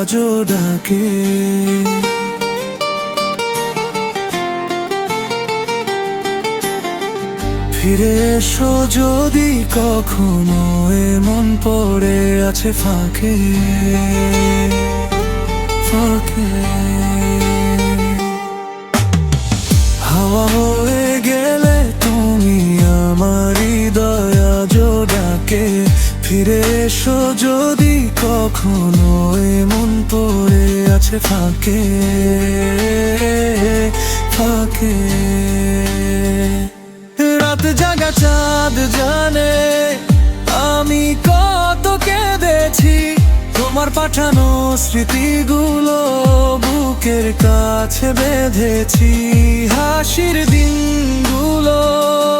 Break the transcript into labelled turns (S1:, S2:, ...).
S1: আজও ডাকে। ফিরে এসো যদি কখনো এমন পড়ে আছে ফাঁকে ফাঁকে। হাওয়া হয়ে গেলে তুমি আমার হৃদয় আজও ডাকে। ফিরে এসো যদি কখনো এমন পড়ে আছে ফাঁকে ফাঁকে। রাত জাগা চাঁদ জানে আমি কত কেঁদেছি, তোমার পাঠানো স্মৃতিগুলো বুকের কাছে বেঁধেছি। হাসির দিনগুলো